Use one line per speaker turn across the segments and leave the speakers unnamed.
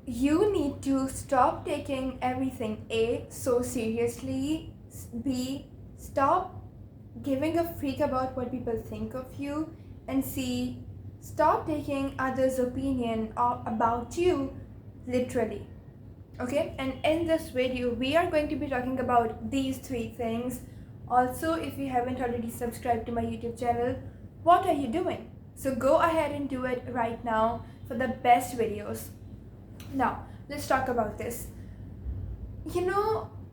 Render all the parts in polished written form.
you need to stop taking everything A so seriously, B, stop giving a freak about what people think of you, and C, stop taking others' opinion about you literally. Okay, and in this video we are going to be talking about these three things. Also, if you haven't already subscribed to my YouTube channel, what are you doing? So go ahead and do it right now for the best videos. Now let's talk about this.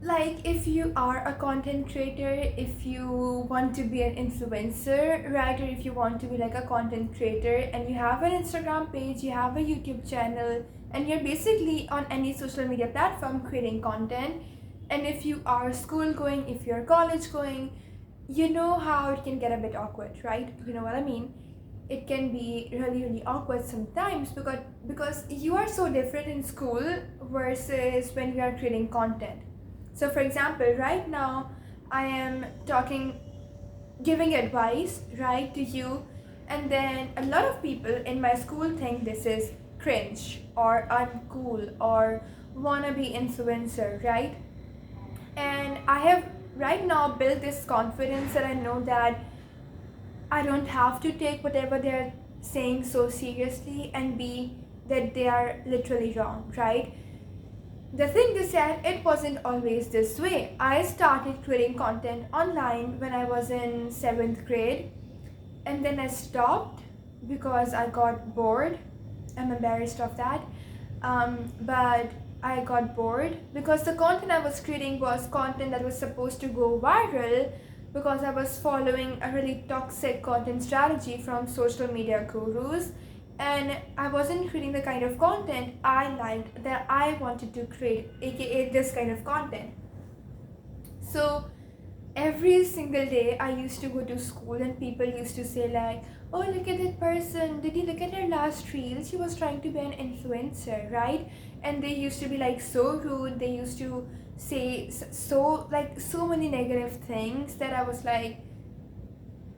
Like, if you are a content creator, if you want to be an influencer, right, or if you want to be like a content creator and you have an Instagram page, you have a YouTube channel, and you're basically on any social media platform creating content, and if you are school going, if you're college going, you know how it can get a bit awkward, right? You know what I mean? It can be really awkward sometimes because you are so different in school versus when we are creating content. So for example, right now I am giving advice, right, to you, and then a lot of people in my school think this is cringe or uncool or wannabe influencer, right? And I have right now built this confidence that I know that I don't have to take whatever they're saying so seriously, and be that they are literally wrong, right? The thing is that it wasn't always this way. I started creating content online when I was in 7th grade, and then I stopped because I got bored. I'm embarrassed of that. But I got bored because the content I was creating was content that was supposed to go viral, because I was following a really toxic content strategy from social media gurus, and I wasn't creating the kind of content I liked, that I wanted to create, aka this kind of content. So every single day I used to go to school and people used to say like, oh, look at that person, did you look at her last reel, she was trying to be an influencer, right? And they used to be like so rude, they used to say so many negative things that I was like,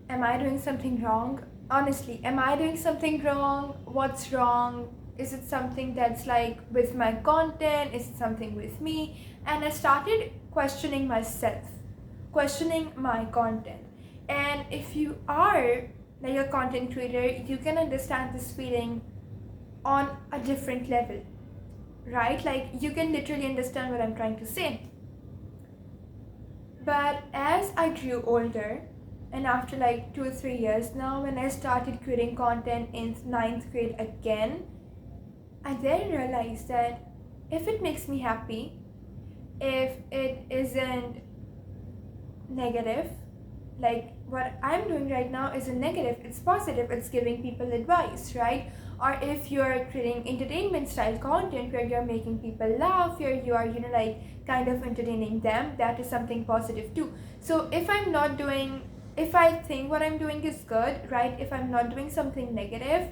am I doing something wrong? Honestly, am I doing something wrong? What's wrong? Is it something that's like with my content? Is it something with me? And I started questioning myself, questioning my content. And if you are like a content creator, you can understand this feeling on a different level, right? Like, you can literally understand what I'm trying to say. But as I grew older, and after like 2 or 3 years now, when I started creating content in 9th grade again, I then realized that if it makes me happy, if it isn't negative, like what I'm doing right now isn't negative, it's positive, it's giving people advice, right? Or if you're creating entertainment style content where you're making people laugh, where you are, like kind of entertaining them, that is something positive too. So if I think what I'm doing is good, right? If I'm not doing something negative,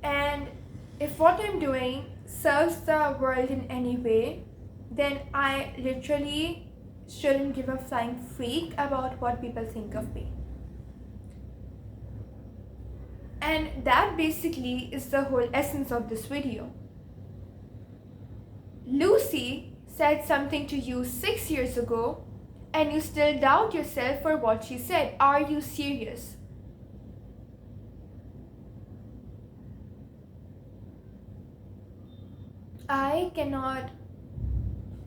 and if what I'm doing serves the world in any way, then I literally shouldn't give a flying freak about what people think of me. And that basically is the whole essence of this video. Lucy said something to you 6 years ago, and you still doubt yourself for what she said. Are you serious? I cannot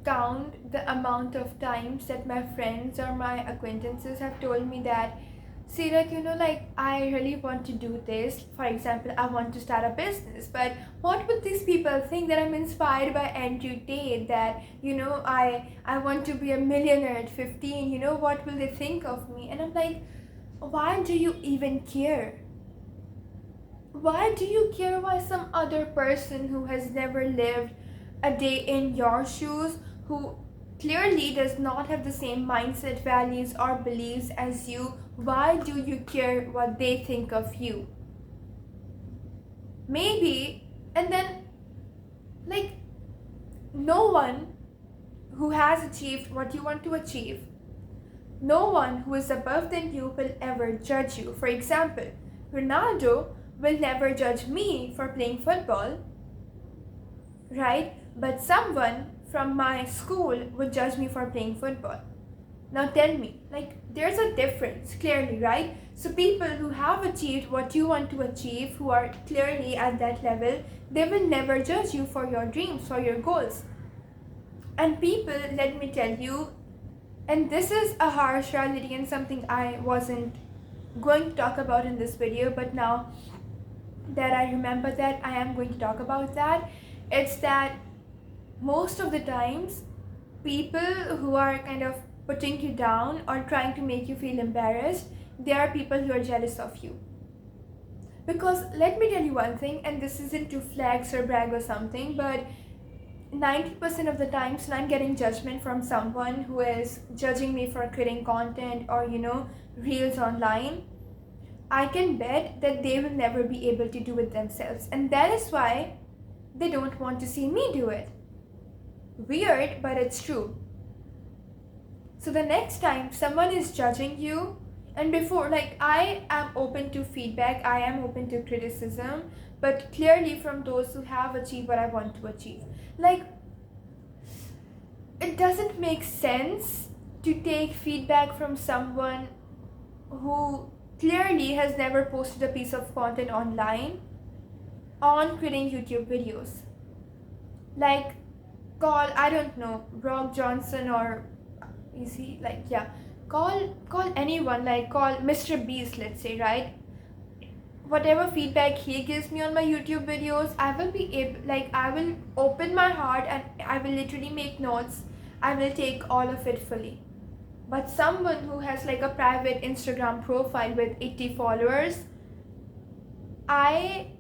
count the amount of times that my friends or my acquaintances have told me that, see, like, like, I really want to do this. For example, I want to start a business, but what would these people think, that I'm inspired by Andrew Tate, that, I want to be a millionaire at 15, what will they think of me? And I'm like, why do you even care? Why do you care why some other person who has never lived a day in your shoes, who clearly does not have the same mindset, values, or beliefs as you, why do you care what they think of you? Maybe, and then, like, no one who has achieved what you want to achieve, no one who is above than you will ever judge you. For example, Ronaldo will never judge me for playing football, right? But someone from my school would judge me for playing football. Now tell me, like, there's a difference, clearly, right? So people who have achieved what you want to achieve, who are clearly at that level, they will never judge you for your dreams, for your goals. And people, let me tell you, and this is a harsh reality and something I wasn't going to talk about in this video, but now that I remember that, I am going to talk about that. It's that most of the times, people who are kind of putting you down or trying to make you feel embarrassed, they are people who are jealous of you. Because let me tell you one thing, and this isn't to flex or brag or something, but 90% of the times when I'm getting judgment from someone who is judging me for creating content or reels online, I can bet that they will never be able to do it themselves, and that is why they don't want to see me do it. Weird, but it's true. So the next time someone is judging you, and before, like, I am open to feedback, I am open to criticism, but clearly from those who have achieved what I want to achieve. Like, it doesn't make sense to take feedback from someone who clearly has never posted a piece of content online on creating YouTube videos. Like, call, I don't know, Brock Johnson, or is he like, yeah, call anyone, like call Mr. Beast, let's say, right? Whatever feedback he gives me on my YouTube videos, I will be able, like, I will open my heart and I will literally make notes. I will take all of it fully. But someone who has like a private Instagram profile with 80 followers, I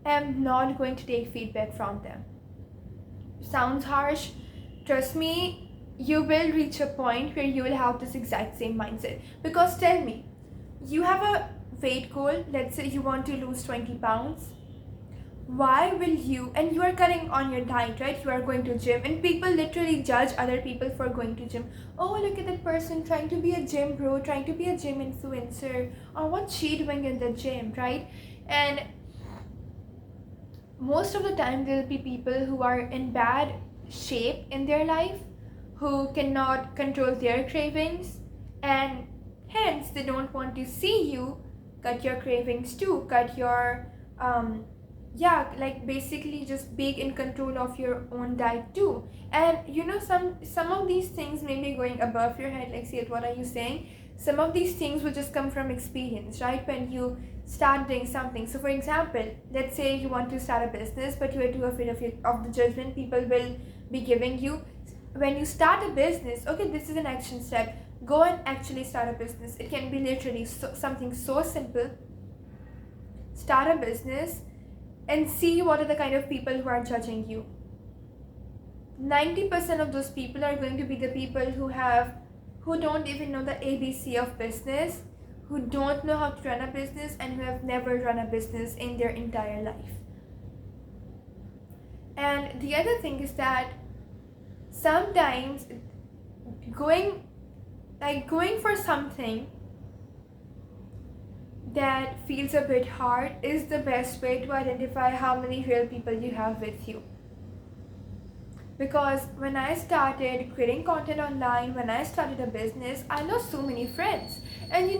am not going to take feedback from them. Sounds harsh. Trust me, you will reach a point where you will have this exact same mindset. Because tell me, you have a weight goal, let's say you want to lose 20 pounds. Why will you, and you are cutting on your diet, right? You are going to gym, and people literally judge other people for going to gym. Oh, look at that person trying to be a gym bro, trying to be a gym influencer, or what's she doing in the gym, right? And most of the time there will be people who are in bad shape in their life, who cannot control their cravings, and hence they don't want to see you cut your cravings too, cut your like basically just be in control of your own diet too. And some of these things may be going above your head, like, see, what are you saying? Some of these things will just come from experience, right? When you start doing something. So for example, let's say you want to start a business, but you are too afraid of the judgment people will be giving you. When you start a business, okay, this is an action step. Go and actually start a business. It can be literally something so simple. Start a business and see what are the kind of people who are judging you. 90% of those people are going to be the people who don't even know the ABC of business, who don't know how to run a business, and who have never run a business in their entire life. And the other thing is that sometimes going for something that feels a bit hard is the best way to identify how many real people you have with you. Because when I started creating content online, when I started a business, I lost so many friends. And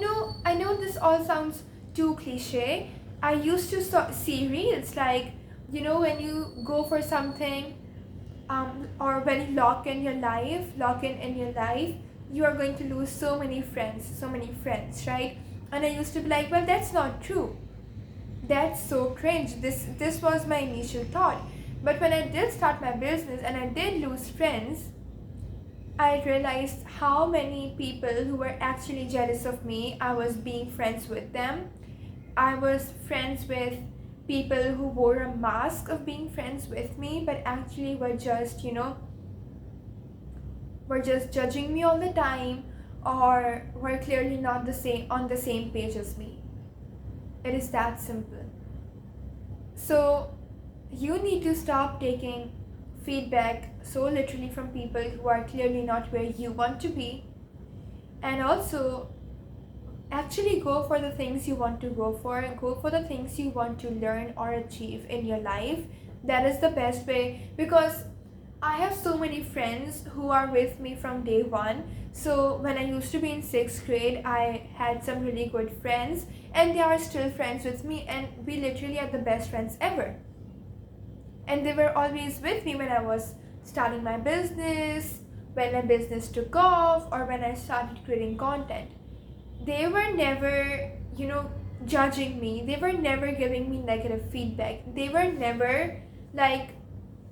I know this all sounds too cliche. I used to see reels like, when you go for something, or when you lock in your life, you are going to lose so many friends, right? And I used to be like, well, that's not true. That's so cringe. This was my initial thought. But when I did start my business and I did lose friends, I realized how many people who were actually jealous of me, I was being friends with them. I was friends with people who wore a mask of being friends with me, but actually were just, were just judging me all the time, or were clearly not on the same page as me. It is that simple. So you need to stop taking feedback so literally from people who are clearly not where you want to be, and also actually go for the things you want to go for, and go for the things you want to learn or achieve in your life, That is the best way, because I have so many friends who are with me from day one. So when I used to be in sixth grade, I had some really good friends, and they are still friends with me, and we literally are the best friends ever. And they were always with me when I was starting my business, when my business took off, or when I started creating content. They were never, judging me. They were never giving me negative feedback. They were never like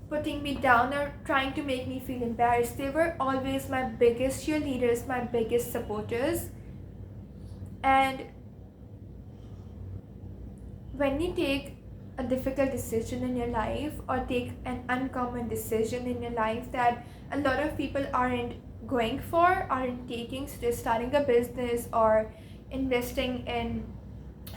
putting me down or trying to make me feel embarrassed. They were always my biggest cheerleaders, my biggest supporters. And when you take a difficult decision in your life, or take an uncommon decision in your life that a lot of people aren't going for, aren't taking, such as starting a business or investing in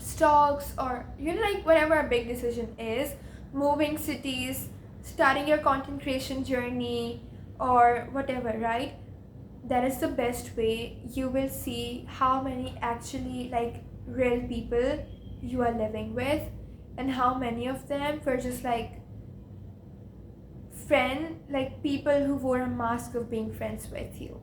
stocks, or like whatever a big decision is, moving cities, starting your content creation journey, or whatever, right? That is the best way you will see how many actually like real people you are living with, and how many of them were just like people who wore a mask of being friends with you.